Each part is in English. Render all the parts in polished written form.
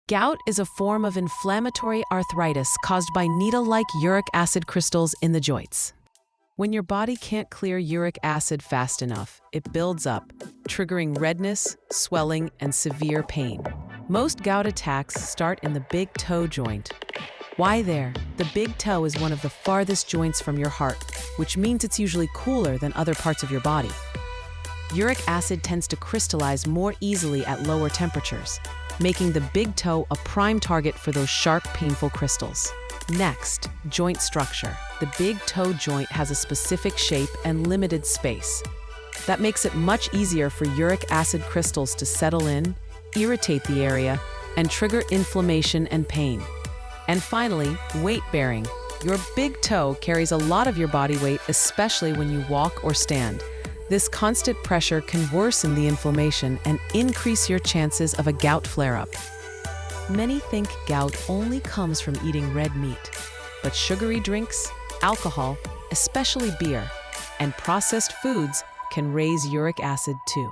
Gout is a form of inflammatory arthritis caused by needle-like uric acid crystals in the joints. When your body can't clear uric acid fast enough, it builds up, triggering redness, swelling, and severe pain. Most gout attacks start in the big toe joint. Why there? The big toe is one of the farthest joints from your heart, which means it's usually cooler than other parts of your body. Uric acid tends to crystallize more easily at lower temperatures, making the big toe a prime target for those sharp, painful crystals. Next, joint structure. The big toe joint has a specific shape and limited space. That makes it much easier for uric acid crystals to settle in, irritate the area, and trigger inflammation and pain. And finally, weight bearing. Your big toe carries a lot of your body weight, especially when you walk or stand. This constant pressure can worsen the inflammation and increase your chances of a gout flare-up. Many think gout only comes from eating red meat, but sugary drinks, alcohol, especially beer, and processed foods can raise uric acid too.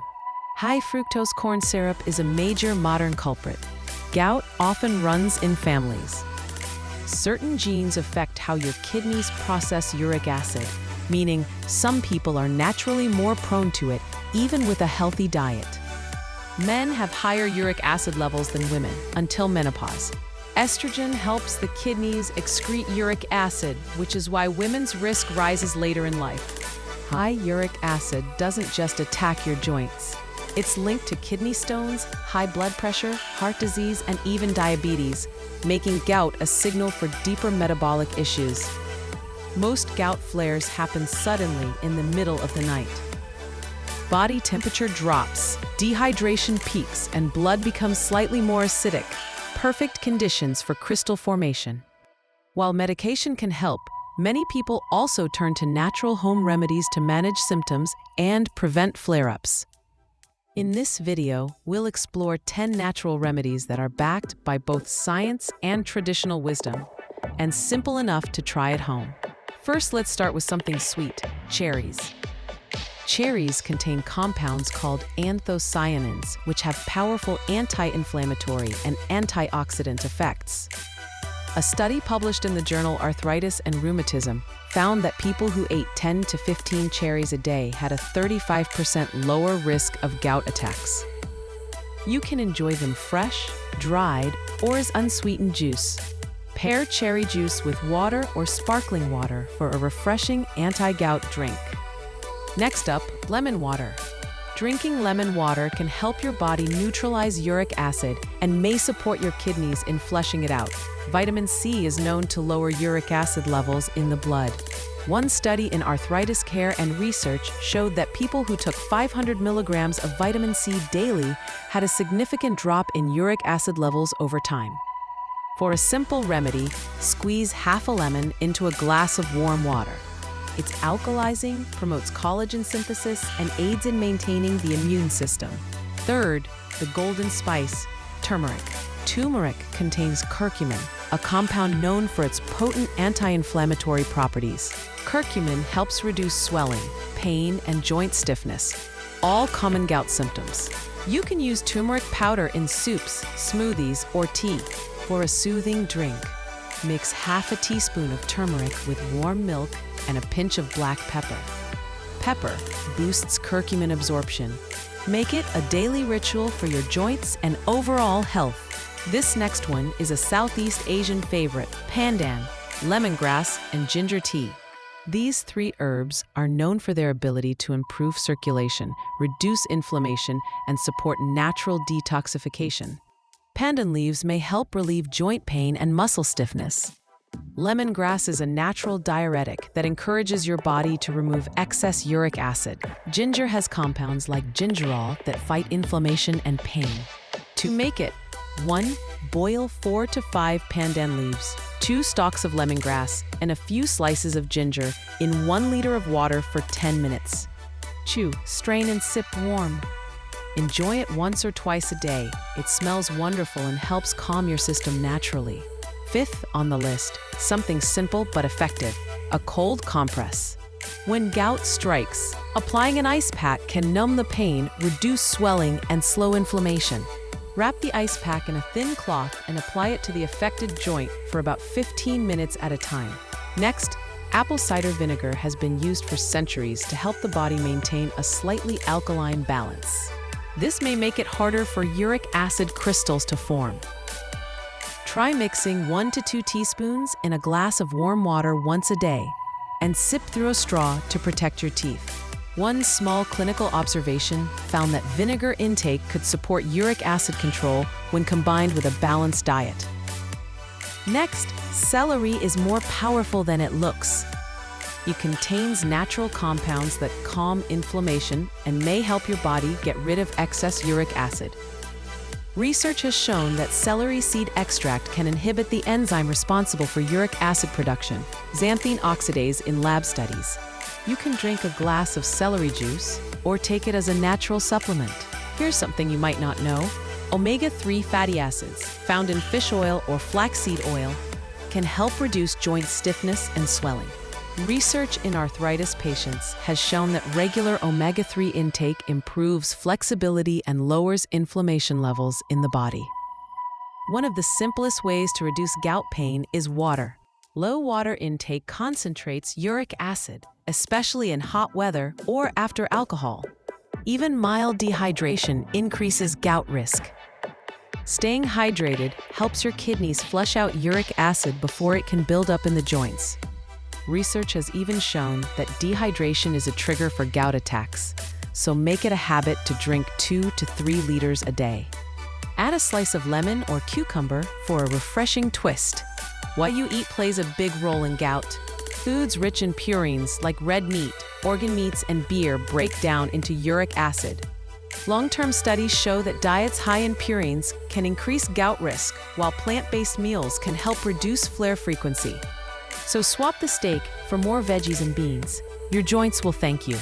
High fructose corn syrup is a major modern culprit. Gout often runs in families. Certain genes affect how your kidneys process uric acid, meaning some people are naturally more prone to it, even with a healthy diet. Men have higher uric acid levels than women until menopause. Estrogen helps the kidneys excrete uric acid, which is why women's risk rises later in life. High uric acid doesn't just attack your joints. It's linked to kidney stones, high blood pressure, heart disease, and even diabetes, making gout a signal for deeper metabolic issues. Most gout flares happen suddenly in the middle of the night. Body temperature drops, dehydration peaks, and blood becomes slightly more acidic, perfect conditions for crystal formation. While medication can help, many people also turn to natural home remedies to manage symptoms and prevent flare-ups. In this video, we'll explore 10 natural remedies that are backed by both science and traditional wisdom, and simple enough to try at home. First, let's start with something sweet: cherries. Cherries contain compounds called anthocyanins, which have powerful anti-inflammatory and antioxidant effects. A study published in the journal Arthritis and Rheumatism found that people who ate 10 to 15 cherries a day had a 35% lower risk of gout attacks. You can enjoy them fresh, dried, or as unsweetened juice. Pair cherry juice with water or sparkling water for a refreshing anti-gout drink. Next up, lemon water. Drinking lemon water can help your body neutralize uric acid and may support your kidneys in flushing it out. Vitamin C is known to lower uric acid levels in the blood. One study in arthritis care and research showed that people who took 500 milligrams of vitamin C daily had a significant drop in uric acid levels over time. For a simple remedy, squeeze half a lemon into a glass of warm water. It's alkalizing, promotes collagen synthesis, and aids in maintaining the immune system. Third, the golden spice, turmeric. Turmeric contains curcumin, a compound known for its potent anti-inflammatory properties. Curcumin helps reduce swelling, pain, and joint stiffness, all common gout symptoms. You can use turmeric powder in soups, smoothies, or tea. For a soothing drink, mix half a teaspoon of turmeric with warm milk and a pinch of black pepper. Pepper boosts curcumin absorption. Make it a daily ritual for your joints and overall health. This next one is a Southeast Asian favorite: pandan, lemongrass, and ginger tea. These three herbs are known for their ability to improve circulation, reduce inflammation, and support natural detoxification. Pandan leaves may help relieve joint pain and muscle stiffness. Lemongrass is a natural diuretic that encourages your body to remove excess uric acid. Ginger has compounds like gingerol that fight inflammation and pain. To make it: 1. Boil 4 to 5 pandan leaves, 2 stalks of lemongrass, and a few slices of ginger in 1 liter of water for 10 minutes. 2. Strain and sip warm. Enjoy it once or twice a day. It smells wonderful and helps calm your system naturally. Fifth on the list, something simple but effective: a cold compress. When gout strikes, applying an ice pack can numb the pain, reduce swelling, and slow inflammation. Wrap the ice pack in a thin cloth and apply it to the affected joint for about 15 minutes at a time. Next, apple cider vinegar has been used for centuries to help the body maintain a slightly alkaline balance. This may make it harder for uric acid crystals to form. Try mixing 1 to 2 teaspoons in a glass of warm water once a day and sip through a straw to protect your teeth. One small clinical observation found that vinegar intake could support uric acid control when combined with a balanced diet. Next, celery is more powerful than it looks. It contains natural compounds that calm inflammation and may help your body get rid of excess uric acid. Research has shown that celery seed extract can inhibit the enzyme responsible for uric acid production, xanthine oxidase, in lab studies. You can drink a glass of celery juice or take it as a natural supplement. Here's something you might not know. Omega-3 fatty acids, found in fish oil or flaxseed oil, can help reduce joint stiffness and swelling. Research in arthritis patients has shown that regular omega-3 intake improves flexibility and lowers inflammation levels in the body. One of the simplest ways to reduce gout pain is water. Low water intake concentrates uric acid, especially in hot weather or after alcohol. Even mild dehydration increases gout risk. Staying hydrated helps your kidneys flush out uric acid before it can build up in the joints. Research has even shown that dehydration is a trigger for gout attacks, so make it a habit to drink 2 to 3 liters a day. Add a slice of lemon or cucumber for a refreshing twist. What you eat plays a big role in gout. Foods rich in purines like red meat, organ meats, and beer break down into uric acid. Long-term studies show that diets high in purines can increase gout risk, while plant-based meals can help reduce flare frequency. So swap the steak for more veggies and beans. Your joints will thank you.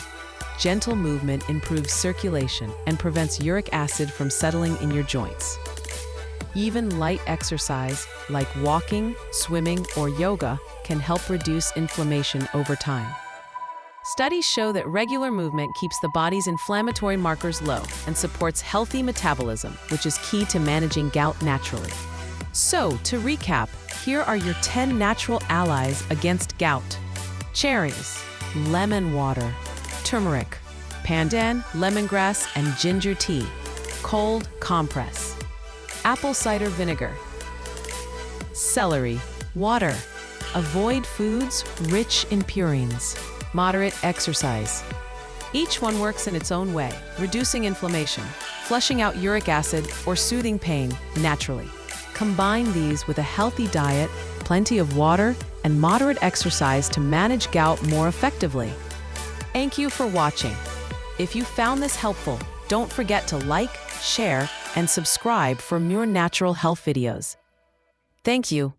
Gentle movement improves circulation and prevents uric acid from settling in your joints. Even light exercise, like walking, swimming, or yoga, can help reduce inflammation over time. Studies show that regular movement keeps the body's inflammatory markers low and supports healthy metabolism, which is key to managing gout naturally. So, to recap, here are your 10 natural allies against gout. Cherries, lemon water, turmeric, pandan, lemongrass, and ginger tea, cold compress, apple cider vinegar, celery, water. Avoid foods rich in purines. Moderate exercise. Each one works in its own way, reducing inflammation, flushing out uric acid, or soothing pain naturally. Combine these with a healthy diet, plenty of water, and moderate exercise to manage gout more effectively. Thank you for watching. If you found this helpful, don't forget to like, share, and subscribe for more natural health videos. Thank you.